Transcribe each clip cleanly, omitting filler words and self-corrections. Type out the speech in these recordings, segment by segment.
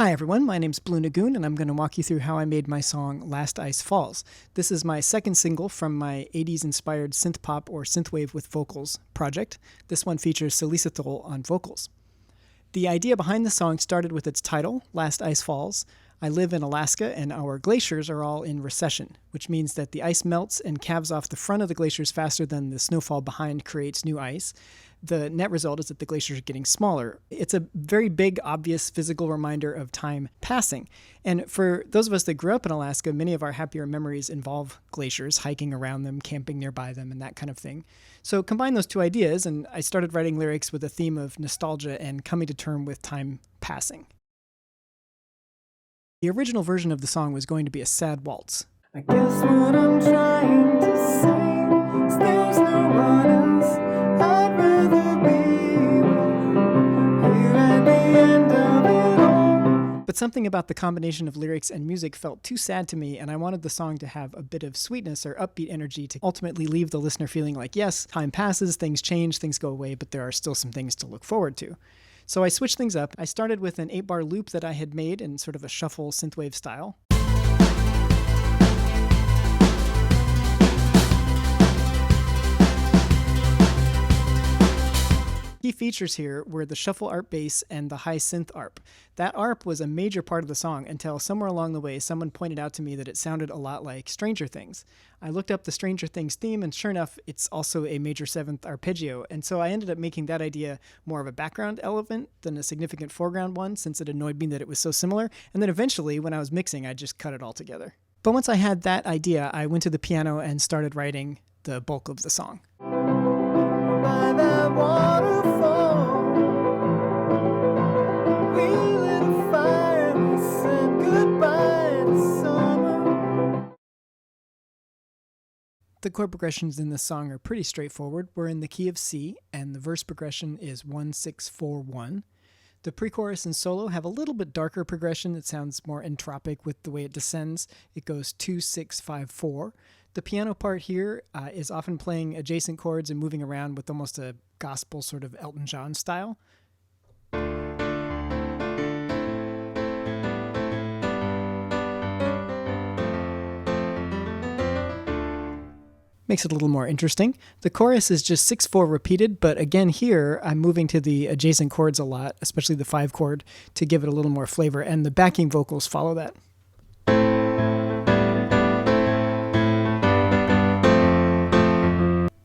Hi everyone, my name's Blue Nagoon and I'm going to walk you through how I made my song Last Ice Falls. This is my second single from my 80s inspired synth pop or synthwave with vocals project. This one features Solicitol on vocals. The idea behind the song started with its title, Last Ice Falls. I live in Alaska and our glaciers are all in recession, which means that the ice melts and calves off the front of the glaciers faster than the snowfall behind creates new ice. The net result is that the glaciers are getting smaller. It's a very big, obvious physical reminder of time passing. And for those of us that grew up in Alaska, many of our happier memories involve glaciers, hiking around them, camping nearby them, and that kind of thing. So combine those two ideas, and I started writing lyrics with a theme of nostalgia and coming to terms with time passing. The original version of the song was going to be a sad waltz. I guess what I'm trying to say is there's no one else I'd rather be with here at the end of it all. But something about the combination of lyrics and music felt too sad to me, and I wanted the song to have a bit of sweetness or upbeat energy to ultimately leave the listener feeling like, yes, time passes, things change, things go away, but there are still some things to look forward to. So I switched things up. I started with an 8-bar loop that I had made in sort of a shuffle synthwave style. Key features here were the shuffle ARP bass and the high synth ARP. That ARP was a major part of the song until somewhere along the way someone pointed out to me that it sounded a lot like Stranger Things. I looked up the Stranger Things theme and sure enough it's also a major 7th arpeggio, and so I ended up making that idea more of a background element than a significant foreground one since it annoyed me that it was so similar, and then eventually when I was mixing I just cut it all together. But once I had that idea, I went to the piano and started writing the bulk of the song. By that waterfall, we lit a fire and we said goodbye to summer. The chord progressions in this song are pretty straightforward. We're in the key of C, and the verse progression is 1-6-4-1. The pre-chorus and solo have a little bit darker progression. It sounds more entropic with the way it descends. It goes 2-6-5-4. The piano part here is often playing adjacent chords and moving around with almost a gospel sort of Elton John style. Makes it a little more interesting. The chorus is just 6-4 repeated, but again here I'm moving to the adjacent chords a lot, especially the 5 chord, to give it a little more flavor, and the backing vocals follow that.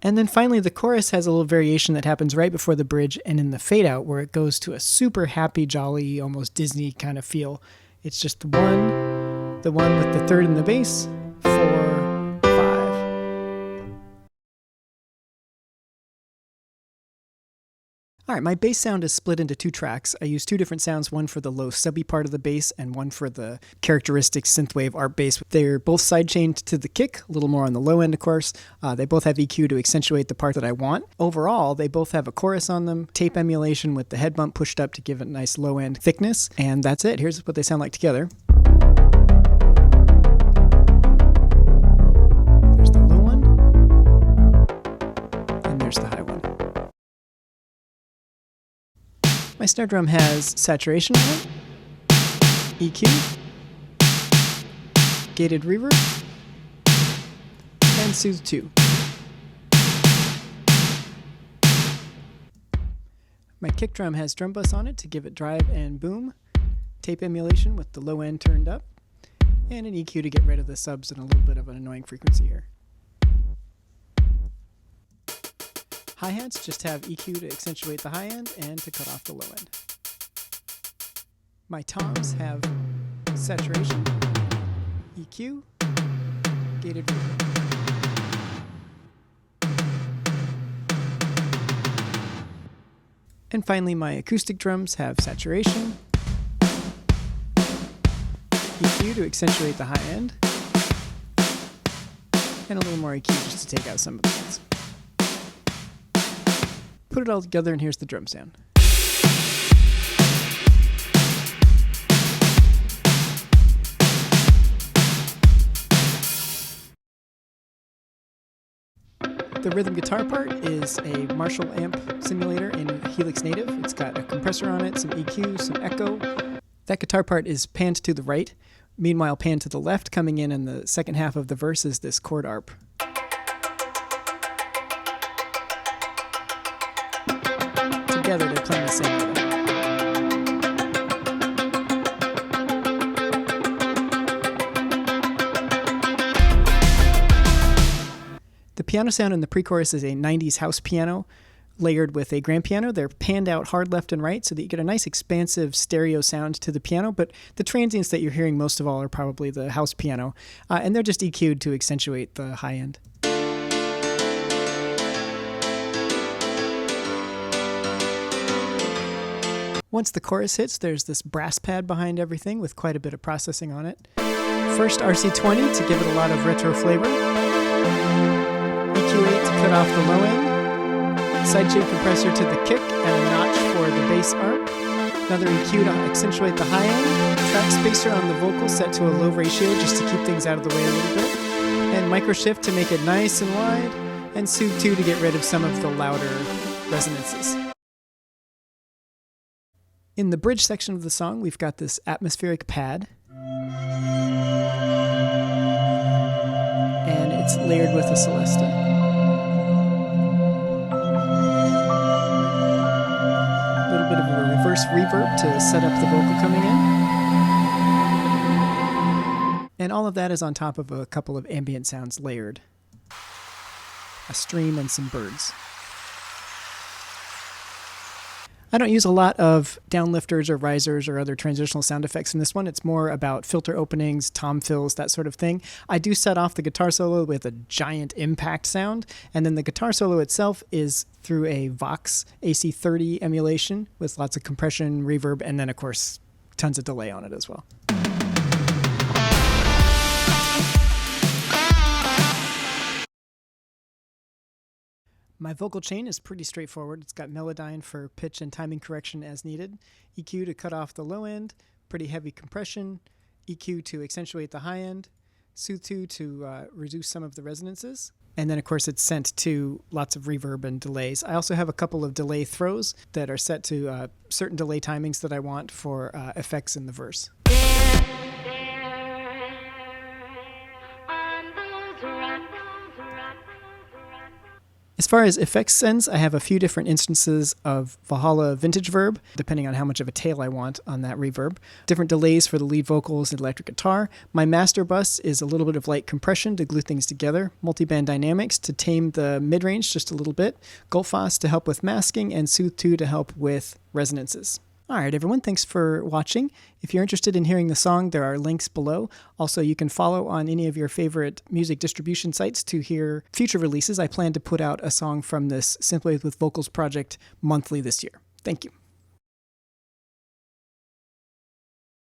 And then finally the chorus has a little variation that happens right before the bridge and in the fade out where it goes to a super happy, jolly, almost Disney kind of feel. It's just the one with the third in the bass, 4, 5. Alright, my bass sound is split into 2 tracks. I use 2 different sounds, one for the low subby part of the bass and one for the characteristic synthwave ARP bass. They're both sidechained to the kick, a little more on the low end of course. They both have EQ to accentuate the part that I want. Overall, they both have a chorus on them, tape emulation with the head bump pushed up to give it a nice low end thickness, and that's it. Here's what they sound like together. There's the low one, and there's the high one. My snare drum has saturation on it, EQ, gated reverb, and Soothe 2. My kick drum has drum bus on it to give it drive and boom, tape emulation with the low end turned up, and an EQ to get rid of the subs and a little bit of an annoying frequency here. Hi-hats just have EQ to accentuate the high end and to cut off the low end. My toms have saturation, EQ, gated reverb. And finally my acoustic drums have saturation, EQ to accentuate the high end, and a little more EQ just to take out some of the noise. Put it all together and here's the drum sound. The rhythm guitar part is a Marshall amp simulator in Helix Native. It's got a compressor on it, some EQ, some echo, That guitar part is panned to the right. Meanwhile, panned to the left, coming in the second half of the verse, is this chord arp. Together, they're playing the same rhythm. The piano sound in the pre-chorus is a 90s house piano layered with a grand piano. They're panned out hard left and right so that you get a nice expansive stereo sound to the piano, but the transients that you're hearing most of all are probably the house piano, and they're just EQ'd to accentuate the high end. Once the chorus hits, there's this brass pad behind everything with quite a bit of processing on it. First RC20 to give it a lot of retro flavor. EQ8 to cut off the low end. Sidechain compressor to the kick and a notch for the bass arp. Another EQ to accentuate the high end. Track spacer on the vocal set to a low ratio just to keep things out of the way a little bit. And micro shift to make it nice and wide. And Soothe 2 to get rid of some of the louder resonances. In the bridge section of the song, we've got this atmospheric pad. And it's layered with a celesta. A little bit of a reverse reverb to set up the vocal coming in. And all of that is on top of a couple of ambient sounds layered. A stream and some birds. I don't use a lot of downlifters or risers or other transitional sound effects in this one. It's more about filter openings, tom fills, that sort of thing. I do set off the guitar solo with a giant impact sound, and then the guitar solo itself is through a Vox AC30 emulation with lots of compression, reverb, and then, of course, tons of delay on it as well. My vocal chain is pretty straightforward. It's got Melodyne for pitch and timing correction as needed, EQ to cut off the low end, pretty heavy compression, EQ to accentuate the high end, Soothe 2 to reduce some of the resonances, and then of course it's sent to lots of reverb and delays. I also have a couple of delay throws that are set to certain delay timings that I want for effects in the verse. As far as effects sends, I have a few different instances of Valhalla Vintage Verb, depending on how much of a tail I want on that reverb. Different delays for the lead vocals and electric guitar. My master bus is a little bit of light compression to glue things together. Multiband dynamics to tame the mid-range just a little bit. Gullfoss to help with masking, and Soothe 2 to help with resonances. All right, everyone, thanks for watching. If you're interested in hearing the song, there are links below. Also, you can follow on any of your favorite music distribution sites to hear future releases. I plan to put out a song from this Synthwave with Vocals project monthly this year. Thank you.